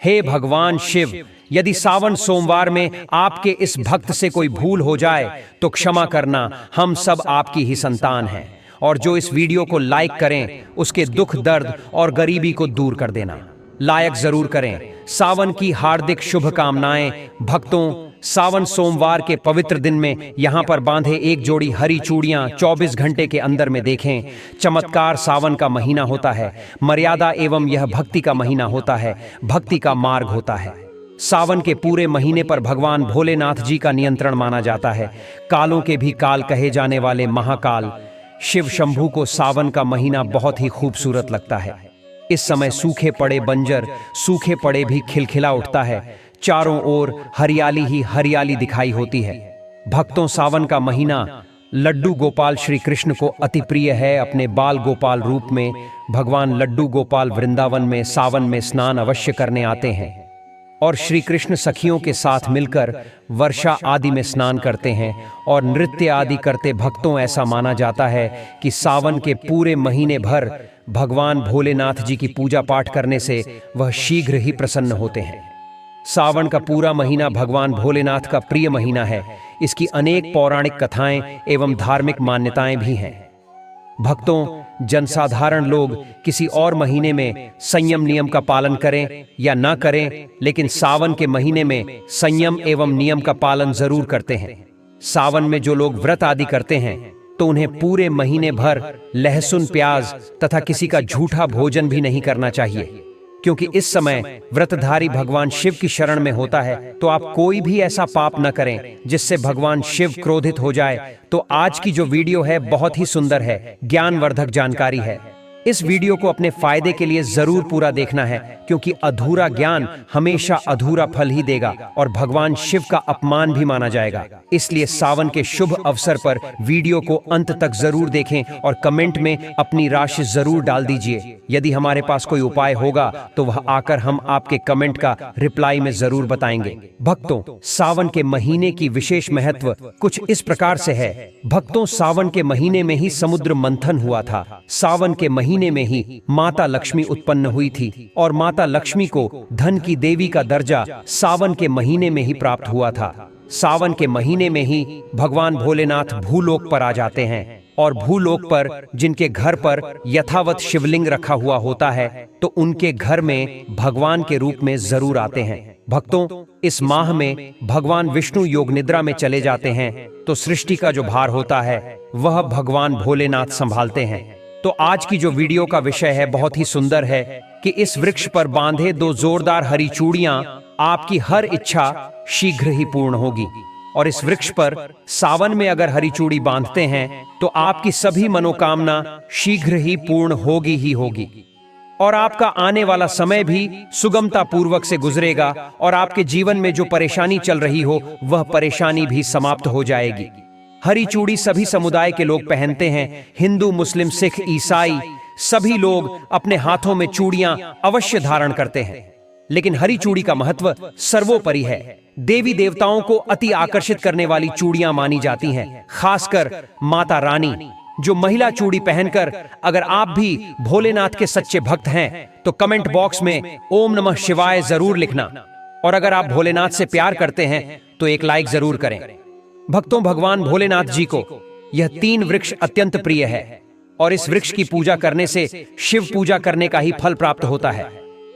हे भगवान शिव, यदि सावन सोमवार में आपके इस भक्त से कोई भूल हो जाए तो क्षमा करना, हम सब आपकी ही संतान हैं। और जो इस वीडियो को लाइक करें उसके दुख दर्द और गरीबी को दूर कर देना। लाइक जरूर करें। सावन की हार्दिक शुभकामनाएं भक्तों। सावन सोमवार के पवित्र दिन में यहाँ पर बांधे एक जोड़ी हरी चूड़ियां 24 घंटे के अंदर में देखें। चमत्कार। सावन का महीना होता है मर्यादा एवं यह भक्ति का महीना होता है, भक्ति का मार्ग होता है। सावन के पूरे महीने पर भगवान भोलेनाथ जी का नियंत्रण माना जाता है। कालों के भी काल कहे जाने वाले महाकाल शिव शंभू को सावन का महीना बहुत ही खूबसूरत लगता है। इस समय सूखे पड़े बंजर, सूखे पड़े भी खिलखिला उठता है। चारों ओर हरियाली ही हरियाली दिखाई होती है। भक्तों, सावन का महीना लड्डू गोपाल श्री कृष्ण को अति प्रिय है। अपने बाल गोपाल रूप में भगवान लड्डू गोपाल वृंदावन में सावन में स्नान अवश्य करने आते हैं और श्री कृष्ण सखियों के साथ मिलकर वर्षा आदि में स्नान करते हैं और नृत्य आदि करते। भक्तों, ऐसा माना जाता है कि सावन के पूरे महीने भर भगवान भोलेनाथ जी की पूजा पाठ करने से वह शीघ्र ही प्रसन्न होते हैं। सावन का पूरा महीना भगवान भोलेनाथ का प्रिय महीना है। इसकी अनेक पौराणिक कथाएं एवं धार्मिक मान्यताएं भी हैं। भक्तों, जनसाधारण लोग किसी और महीने में संयम नियम का पालन करें या ना करें, लेकिन सावन के महीने में संयम एवं नियम का पालन जरूर करते हैं। सावन में जो लोग व्रत आदि करते हैं तो उन्हें पूरे महीने भर लहसुन, प्याज तथा किसी का झूठा भोजन भी नहीं करना चाहिए, क्योंकि इस समय व्रतधारी भगवान शिव की शरण में होता है। तो आप कोई भी ऐसा पाप न करें जिससे भगवान शिव क्रोधित हो जाए। तो आज की जो वीडियो है बहुत ही सुंदर है, ज्ञानवर्धक जानकारी है। इस वीडियो को अपने फायदे के लिए जरूर पूरा देखना है, क्योंकि अधूरा ज्ञान हमेशा अधूरा फल ही देगा और भगवान शिव का अपमान भी माना जाएगा। इसलिए सावन के शुभ अवसर पर वीडियो को अंत तक जरूर देखें और कमेंट में अपनी राशि जरूर डाल दीजिए। यदि हमारे पास कोई उपाय होगा तो वह आकर हम आपके कमेंट का रिप्लाई में जरूर बताएंगे। भक्तों, सावन के महीने की विशेष महत्व कुछ इस प्रकार से है। भक्तों, सावन के महीने में ही समुद्र मंथन हुआ था। सावन के महीने में ही माता लक्ष्मी उत्पन्न हुई थी और माता लक्ष्मी को धन की देवी का दर्जा सावन के महीने में ही प्राप्त हुआ था। सावन के महीने में ही भगवान भोलेनाथ भूलोक पर आ जाते हैं और भूलोक पर जिनके घर पर यथावत शिवलिंग रखा हुआ होता है तो उनके घर में भगवान के रूप में जरूर आते हैं। भक्तों, इस माह में भगवान विष्णु योग निद्रा में चले जाते हैं तो सृष्टि का जो भार होता है वह भगवान भोलेनाथ संभालते हैं। तो आज की जो वीडियो का विषय है बहुत ही सुंदर है कि इस वृक्ष पर बांधे 2 जोरदार हरी चूड़ियां आपकी हर इच्छा शीघ्र ही पूर्ण होगी। और इस वृक्ष पर सावन में अगर हरी चूड़ी बांधते हैं तो आपकी सभी मनोकामना शीघ्र ही पूर्ण होगी ही होगी और आपका आने वाला समय भी सुगमता पूर्वक से गुजरेगा और आपके जीवन में जो परेशानी चल रही हो वह परेशानी भी समाप्त हो जाएगी। हरी चूड़ी सभी समुदाय के लोग पहनते हैं। हिंदू, मुस्लिम, सिख, ईसाई सभी लोग अपने हाथों में चूड़ियां अवश्य धारण करते हैं, लेकिन हरी चूड़ी का महत्व सर्वोपरि है। देवी देवताओं को अति आकर्षित करने वाली चूड़ियां मानी जाती हैं, खासकर माता रानी। जो महिला चूड़ी पहनकर अगर आप भी भोलेनाथ के सच्चे भक्त हैं तो कमेंट बॉक्स में ओम नमः शिवाय जरूर लिखना और अगर आप भोलेनाथ से प्यार करते हैं तो एक लाइक जरूर करें। भक्तों, भगवान भोलेनाथ जी को यह 3 वृक्ष अत्यंत प्रिय है और इस वृक्ष की पूजा करने से शिव पूजा करने का ही फल प्राप्त होता है।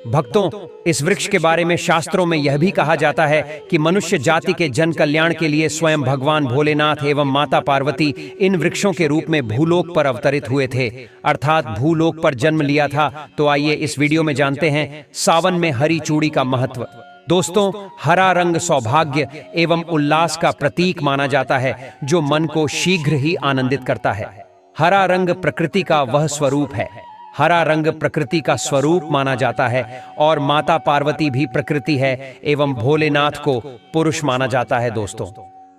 भक्तों, इस वृक्ष के बारे में शास्त्रों में यह भी कहा जाता है कि मनुष्य जाति के जन कल्याण के लिए स्वयं भगवान भोलेनाथ एवं माता पार्वती इन वृक्षों के रूप में भूलोक पर अवतरित हुए थे, अर्थात भूलोक पर जन्म लिया था। तो आइए इस वीडियो में जानते हैं सावन में हरी चूड़ी का महत्व। दोस्तों, हरा रंग सौभाग्य एवं उल्लास का प्रतीक माना जाता है जो मन को शीघ्र ही आनंदित करता है। हरा रंग प्रकृति का वह स्वरूप है। हरा रंग प्रकृति का स्वरूप माना जाता है और माता पार्वती भी प्रकृति है एवं भोलेनाथ को पुरुष माना जाता है। दोस्तों,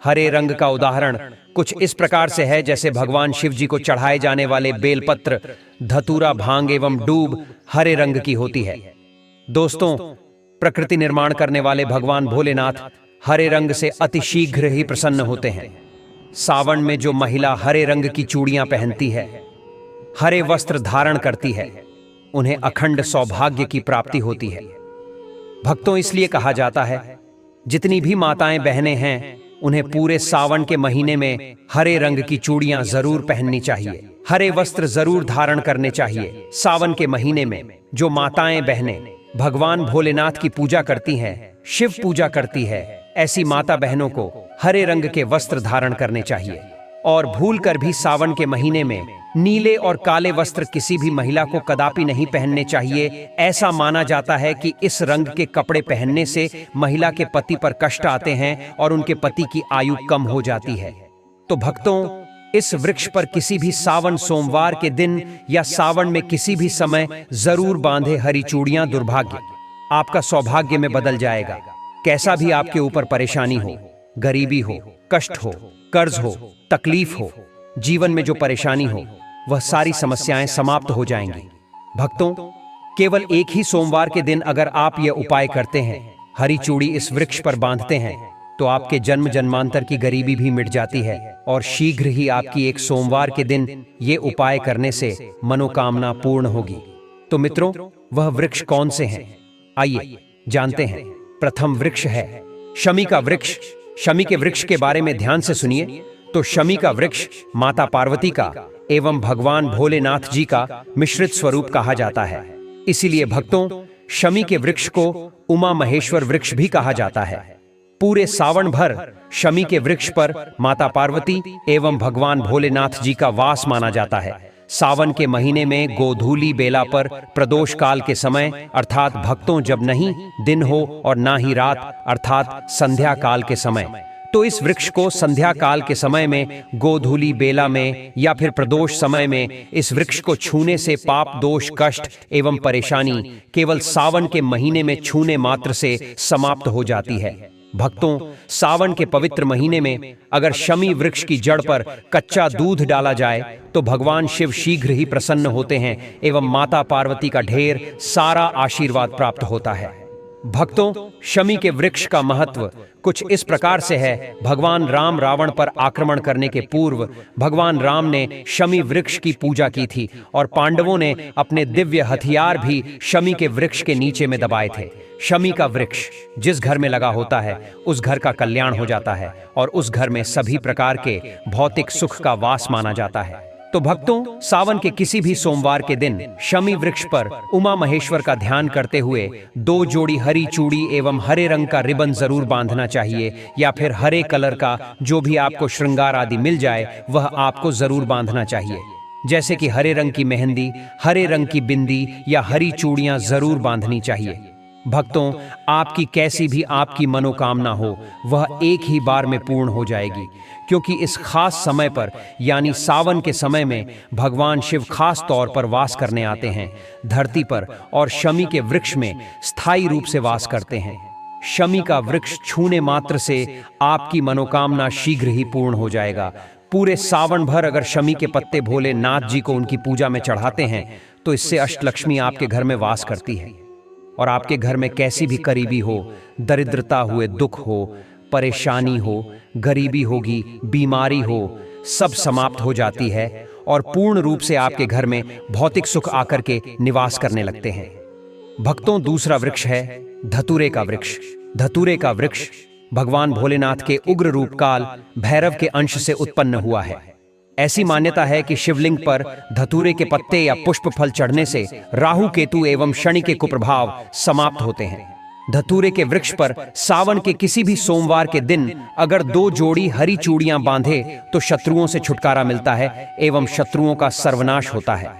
हरे रंग का उदाहरण कुछ इस प्रकार से है जैसे भगवान शिव जी को चढ़ाए जाने वाले बेलपत्र, धतूरा, भांग एवं दूब हरे रंग की होती है। दोस्तों, प्रकृति निर्माण करने वाले भगवान भोलेनाथ हरे रंग से अति शीघ्र ही प्रसन्न होते हैं। सावन में जो महिला हरे रंग की चूड़ियां पहनती है, हरे वस्त्र धारण करती है, उन्हें अखंड सौभाग्य की प्राप्ति होती है। भक्तों, इसलिए कहा जाता है, जितनी भी माताएं बहनें हैं उन्हें पूरे सावन के महीने में हरे रंग की चूड़ियां जरूर पहननी चाहिए, हरे वस्त्र जरूर धारण करने चाहिए। सावन के महीने में जो माताएं बहनें भगवान भोलेनाथ की पूजा करती हैं, शिव पूजा करती है, ऐसी माता बहनों को हरे रंग के वस्त्र धारण करने चाहिए। और भूल कर भी सावन के महीने में नीले और काले वस्त्र किसी भी महिला को कदापि नहीं पहनने चाहिए। ऐसा माना जाता है कि इस रंग के कपड़े पहनने से महिला के पति पर कष्ट आते हैं और उनके पति की आयु कम हो जाती है। तो भक्तों, इस वृक्ष पर किसी भी सावन सोमवार के दिन या सावन में किसी भी समय जरूर बांधे हरी चूड़ियां। दुर्भाग्य आपका सौभाग्य में बदल जाएगा। कैसा भी आपके ऊपर परेशानी हो, गरीबी हो, कष्ट हो, कर्ज हो, तकलीफ हो, जीवन में जो परेशानी हो, वह सारी समस्याएं समाप्त हो जाएंगी। भक्तों, केवल एक ही सोमवार के दिन अगर आप यह उपाय करते हैं, हरी चूड़ी इस वृक्ष पर बांधते हैं, तो आपके जन्म जन्मांतर की गरीबी भी मिट जाती है और शीघ्र ही आपकी एक सोमवार के दिन ये उपाय करने से मनोकामना पूर्ण होगी। तो मित्रों, वह वृक्ष कौन से हैं? आइए जानते हैं। प्रथम वृक्ष है शमी का वृक्ष। शमी के वृक्ष के बारे में ध्यान से सुनिए। तो शमी का वृक्ष माता पार्वती का एवं भगवान भोलेनाथ जी का मिश्रित स्वरूप कहा जाता है। इसीलिए भक्तों, शमी के वृक्ष को उमा महेश्वर वृक्ष भी कहा जाता है। पूरे सावन भर शमी के वृक्ष पर माता पार्वती एवं भगवान भोलेनाथ जी का वास माना जाता है। सावन के महीने में गोधूली बेला पर प्रदोष काल के समय अर्थात भक्तों जब नहीं दिन हो और ना ही रात अर्थात संध्या काल के समय, तो इस वृक्ष को संध्या काल के समय में गोधूली बेला में या फिर प्रदोष समय में इस वृक्ष को छूने से पाप दोष कष्ट एवं परेशानी केवल सावन के महीने में छूने मात्र से समाप्त हो जाती है। भक्तों, सावन के पवित्र महीने में अगर शमी वृक्ष की जड़ पर कच्चा दूध डाला जाए तो भगवान शिव शीघ्र ही प्रसन्न होते हैं एवं माता पार्वती का ढेर सारा आशीर्वाद प्राप्त होता है। भक्तों, शमी के वृक्ष का महत्व कुछ इस प्रकार से है। भगवान राम रावण पर आक्रमण करने के पूर्व भगवान राम ने शमी वृक्ष की पूजा की थी और पांडवों ने अपने दिव्य हथियार भी शमी के वृक्ष के नीचे में दबाए थे। शमी का वृक्ष जिस घर में लगा होता है उस घर का कल्याण हो जाता है और उस घर में सभी प्रकार के भौतिक सुख का वास माना जाता है। तो भक्तों, सावन के किसी भी सोमवार के दिन शमी वृक्ष पर उमा महेश्वर का ध्यान करते हुए 2 जोड़ी हरी चूड़ी एवं हरे रंग का रिबन जरूर बांधना चाहिए, या फिर हरे कलर का जो भी आपको श्रृंगार आदि मिल जाए वह आपको जरूर बांधना चाहिए। जैसे कि हरे रंग की मेहंदी, हरे रंग की बिंदी या हरी चूड़ियां जरूर बांधनी चाहिए। भक्तों, आपकी कैसी भी आपकी मनोकामना हो वह एक ही बार में पूर्ण हो जाएगी, क्योंकि इस खास समय पर यानी सावन के समय में भगवान शिव खास तौर पर वास करने आते हैं धरती पर और शमी के वृक्ष में स्थायी रूप से वास करते हैं। शमी का वृक्ष छूने मात्र से आपकी मनोकामना शीघ्र ही पूर्ण हो जाएगा। पूरे सावन भर अगर शमी के पत्ते भोलेनाथ जी को उनकी पूजा में चढ़ाते हैं तो इससे अष्टलक्ष्मी आपके घर में वास करती है और आपके घर में कैसी भी करीबी हो, दरिद्रता हुए, दुख हो, परेशानी हो, गरीबी होगी, बीमारी हो, सब समाप्त हो जाती है और पूर्ण रूप से आपके घर में भौतिक सुख आकर के निवास करने लगते हैं। भक्तों, दूसरा वृक्ष है धतूरे का वृक्ष। धतूरे का वृक्ष भगवान भोलेनाथ के उग्र रूप काल भैरव के अंश से उत्पन्न हुआ है। ऐसी मान्यता है कि शिवलिंग पर धतूरे के पत्ते या पुष्प फल चढ़ने से राहु केतु एवं शनि के कुप्रभाव समाप्त होते हैं। धतूरे के वृक्ष पर सावन के किसी भी सोमवार के दिन अगर 2 जोड़ी हरी चूड़ियां बांधे तो शत्रुओं से छुटकारा मिलता है एवं शत्रुओं का सर्वनाश होता है।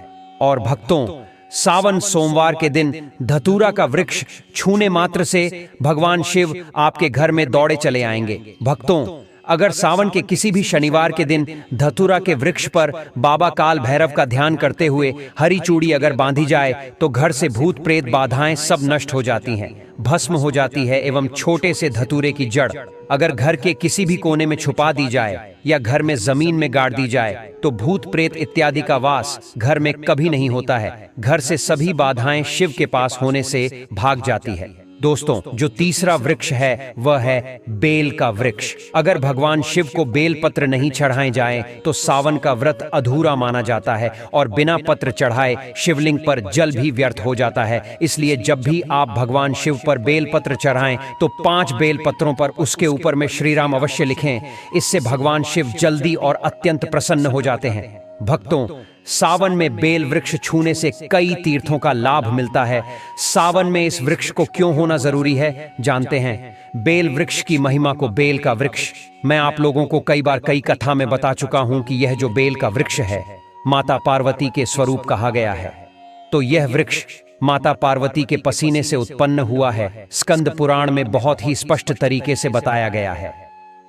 और भक्तों, सावन सोमवार के दिन धतूरा का वृक्ष छूने मात्र से भगवान शिव आपके घर में दौड़े चले आएंगे। भक्तों, अगर सावन के किसी भी शनिवार के दिन धतूरा के वृक्ष पर बाबा काल भैरव का ध्यान करते हुए हरी चूड़ी अगर बांधी जाए तो घर से भूत प्रेत बाधाएं सब नष्ट हो जाती हैं, भस्म हो जाती है एवं छोटे से धतूरे की जड़ अगर घर के किसी भी कोने में छुपा दी जाए या घर में जमीन में गाड़ दी जाए तो भूत प्रेत इत्यादि का वास घर में कभी नहीं होता है। घर से सभी बाधाएं शिव के पास होने से भाग जाती है। दोस्तों, जो तीसरा वृक्ष है वह है बेल का वृक्ष। अगर भगवान शिव को बेल पत्र नहीं चढ़ाए जाएं तो सावन का व्रत अधूरा माना जाता है और बिना पत्र चढ़ाए शिवलिंग पर जल भी व्यर्थ हो जाता है। इसलिए जब भी आप भगवान शिव पर बेल पत्र चढ़ाएं तो 5 बेल पत्रों पर उसके ऊपर में श्री राम अवश्य लिखें। इससे भगवान शिव जल्दी और अत्यंत प्रसन्न हो जाते हैं। भक्तों, सावन में बेल वृक्ष छूने से कई तीर्थों का लाभ मिलता है। सावन में इस वृक्ष को क्यों होना जरूरी है जानते हैं? बेल वृक्ष की महिमा को बेल का वृक्ष मैं आप लोगों को कई बार कई कथा में बता चुका हूं कि यह जो बेल का वृक्ष है माता पार्वती के स्वरूप कहा गया है। तो यह वृक्ष माता पार्वती के पसीने से उत्पन्न हुआ है। स्कंद पुराण में बहुत ही स्पष्ट तरीके से बताया गया है।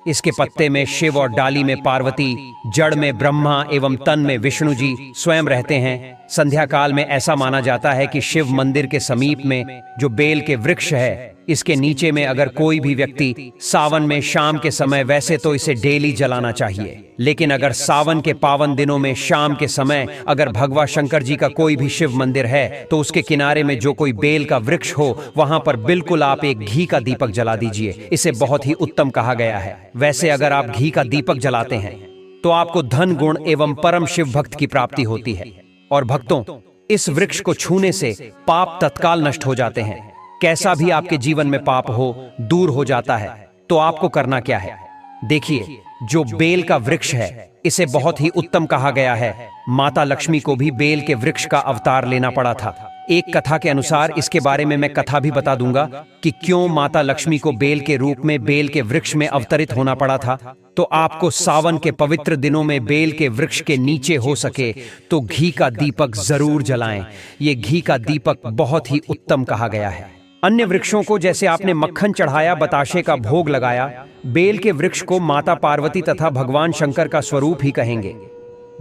इसके पत्ते में शिव और डाली में पार्वती, जड़ में ब्रह्मा एवं तन में विष्णु जी स्वयं रहते हैं। संध्या काल में ऐसा माना जाता है कि शिव मंदिर के समीप में जो बेल के वृक्ष है, इसके नीचे में अगर कोई भी व्यक्ति सावन में शाम के समय, वैसे तो इसे डेली जलाना चाहिए, लेकिन अगर सावन के पावन दिनों में शाम के समय अगर भगवान शंकर जी का कोई भी शिव मंदिर है तो उसके किनारे में जो कोई बेल का वृक्ष हो वहां पर बिल्कुल आप एक घी का दीपक जला दीजिए। इसे बहुत ही उत्तम कहा गया है। वैसे अगर आप घी का दीपक जलाते हैं तो आपको धन गुण एवं परम शिव भक्त की प्राप्ति होती है। और भक्तों, इस वृक्ष को छूने से पाप तत्काल नष्ट हो जाते हैं। कैसा भी आपके जीवन में पाप हो दूर हो जाता है। तो आपको करना क्या है? देखिए, जो बेल का वृक्ष है इसे बहुत ही उत्तम कहा गया है। माता लक्ष्मी को भी बेल के वृक्ष का अवतार लेना पड़ा था। एक कथा के अनुसार, इसके बारे में मैं कथा भी बता दूंगा कि क्यों माता लक्ष्मी को बेल के रूप में बेल के वृक्ष में अवतरित होना पड़ा था। तो आपको सावन के पवित्र दिनों में बेल के वृक्ष के नीचे हो सके तो घी का दीपक जरूर जलाएं। ये घी का दीपक बहुत ही उत्तम कहा गया है। अन्य वृक्षों को जैसे आपने मक्खन चढ़ाया, बताशे का भोग लगाया, बेल के वृक्ष को माता पार्वती तथा भगवान शंकर का स्वरूप ही कहेंगे।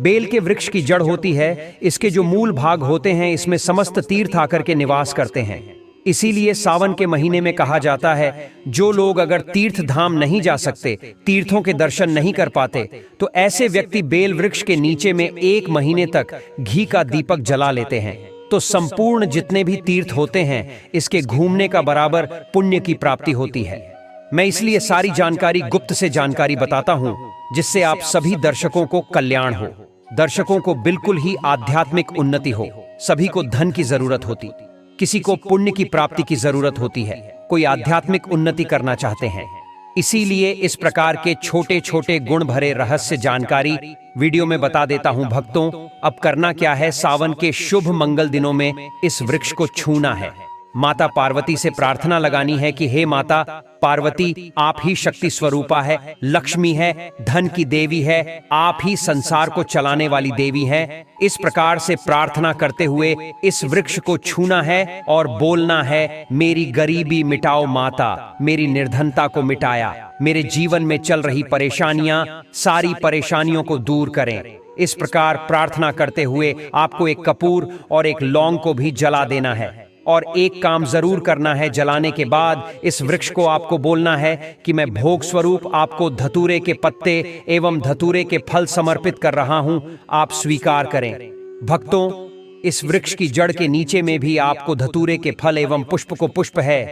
बेल के वृक्ष की जड़ होती है, इसके जो मूल भाग होते हैं इसमें समस्त तीर्थ आकर के निवास करते हैं। इसीलिए सावन के महीने में कहा जाता है, जो लोग अगर तीर्थ धाम नहीं जा सकते, तीर्थों के दर्शन नहीं कर पाते, तो ऐसे व्यक्ति बेल वृक्ष के नीचे में 1 महीने तक घी का दीपक जला लेते हैं। तो संपूर्ण जितने भी तीर्थ होते हैं इसके घूमने का बराबर पुण्य की प्राप्ति होती है। मैं इसलिए सारी जानकारी गुप्त से जानकारी बताता हूं, जिससे आप सभी दर्शकों को कल्याण हो, दर्शकों को बिल्कुल ही आध्यात्मिक उन्नति हो। सभी को धन की जरूरत होती, किसी को पुण्य की प्राप्ति की जरूरत होती है, कोई आध्यात्मिक उन्नति करना चाहते हैं। इसीलिए इस प्रकार के छोटे छोटे गुण भरे रहस्य जानकारी वीडियो में बता देता हूं। भक्तों, अब करना क्या है? सावन के शुभ मंगल दिनों में इस वृक्ष को छूना है। माता पार्वती से प्रार्थना लगानी है कि हे माता पार्वती, आप ही शक्ति स्वरूपा है, लक्ष्मी है, धन की देवी है, आप ही संसार को चलाने वाली देवी हैं। इस प्रकार से प्रार्थना करते हुए इस वृक्ष को छूना है और बोलना है, मेरी गरीबी मिटाओ माता, मेरी निर्धनता को मिटाया, मेरे जीवन में चल रही परेशानियां, सारी परेशानियों को दूर करें। इस प्रकार प्रार्थना करते हुए आपको एक कपूर और एक लौंग को भी जला देना है। और एक काम जरूर करना है, जलाने के बाद इस वृक्ष को आपको बोलना है कि मैं भोग स्वरूप आपको धतूरे के पत्ते एवं धतूरे के फल समर्पित कर रहा हूं, आप स्वीकार करें। भक्तों, इस वृक्ष की जड़ के नीचे में भी आपको धतूरे के फल एवं पुष्प को, पुष्प है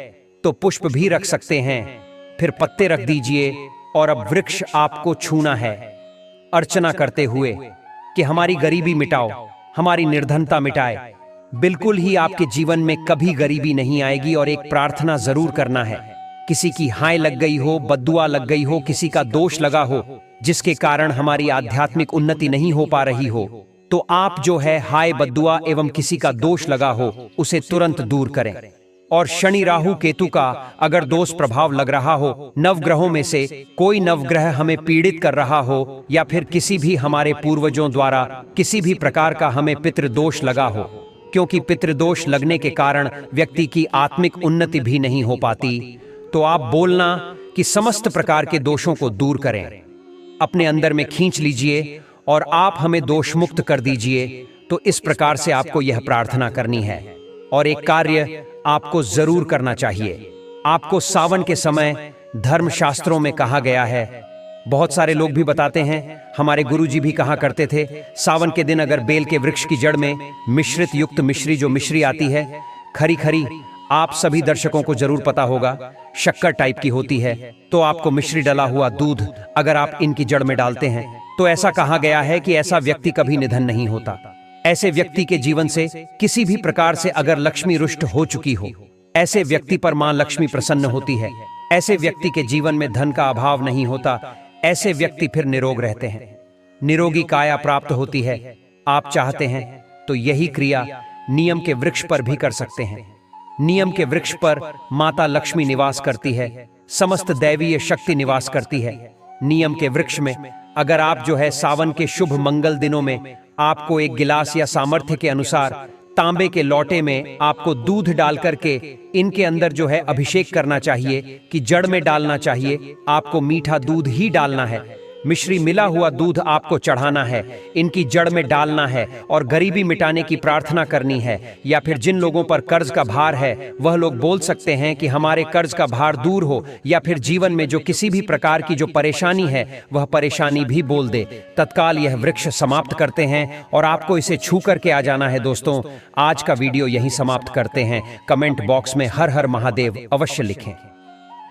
तो पुष्प भी रख सकते हैं, फिर पत्ते रख दीजिए। और अब वृक्ष आपको छूना है अर्चना करते हुए कि हमारी गरीबी मिटाओ, हमारी निर्धनता मिटाए। बिल्कुल ही आपके जीवन में कभी गरीबी नहीं आएगी। और एक प्रार्थना जरूर करना है, किसी की हाय लग गई हो, बद्दुआ लग गई हो, किसी का दोष लगा हो जिसके कारण हमारी आध्यात्मिक उन्नति नहीं हो पा रही हो, तो आप जो है हाय बद्दुआ एवं किसी का दोष लगा हो उसे तुरंत दूर करें। और शनि राहु केतु का अगर दोष प्रभाव लग रहा हो, नवग्रहों में से कोई नवग्रह हमें पीड़ित कर रहा हो, या फिर किसी भी हमारे पूर्वजों द्वारा किसी भी प्रकार का हमें पितृदोष लगा हो, क्योंकि पितृदोष लगने के कारण व्यक्ति की आत्मिक उन्नति भी नहीं हो पाती, तो आप बोलना कि समस्त प्रकार के दोषों को दूर करें, अपने अंदर में खींच लीजिए और आप हमें दोष मुक्त कर दीजिए। तो इस प्रकार से आपको यह प्रार्थना करनी है। और एक कार्य आपको जरूर करना चाहिए। आपको सावन के समय धर्मशास्त्रों में कहा गया है, बहुत सारे लोग भी बताते हैं, हमारे गुरुजी भी कहा करते थे, सावन के दिन अगर बेल के वृक्ष की जड़ में मिश्रित युक्त मिश्री, जो मिश्री आती है खरी खरी, आप सभी दर्शकों को जरूर पता होगा, शक्कर टाइप की होती है। तो आपको मिश्री डला हुआ दूध अगर आप इनकी जड़ में डालते हैं तो ऐसा कहा गया है कि ऐसा व्यक्ति कभी निधन नहीं होता। ऐसे व्यक्ति के जीवन से किसी भी प्रकार से अगर लक्ष्मी रुष्ट हो चुकी हो, ऐसे व्यक्ति पर मां लक्ष्मी प्रसन्न होती है। ऐसे व्यक्ति के जीवन में धन का अभाव नहीं होता। ऐसे व्यक्ति फिर निरोग रहते हैं, निरोगी काया प्राप्त होती है। आप चाहते हैं तो यही क्रिया नियम के वृक्ष पर भी कर सकते हैं। नियम के वृक्ष पर माता लक्ष्मी निवास करती है, समस्त दैवीय शक्ति निवास करती है। नियम के वृक्ष में अगर आप जो है सावन के शुभ मंगल दिनों में आपको एक गिलास या सामर्थ्य के अनुसार तांबे के लोटे में आपको दूध डाल करके इनके अंदर जो है अभिषेक करना चाहिए कि जड़ में डालना चाहिए। आपको मीठा दूध ही डालना है, मिश्री मिला हुआ दूध आपको चढ़ाना है, इनकी जड़ में डालना है और गरीबी मिटाने की प्रार्थना करनी है। या फिर जिन लोगों पर कर्ज का भार है वह लोग बोल सकते हैं कि हमारे कर्ज का भार दूर हो, या फिर जीवन में जो किसी भी प्रकार की जो परेशानी है वह परेशानी भी बोल दे। तत्काल यह वृक्ष समाप्त करते हैं और आपको इसे छू करके आ जाना है। दोस्तों, आज का वीडियो यहीं समाप्त करते हैं। कमेंट बॉक्स में हर हर महादेव अवश्य लिखें।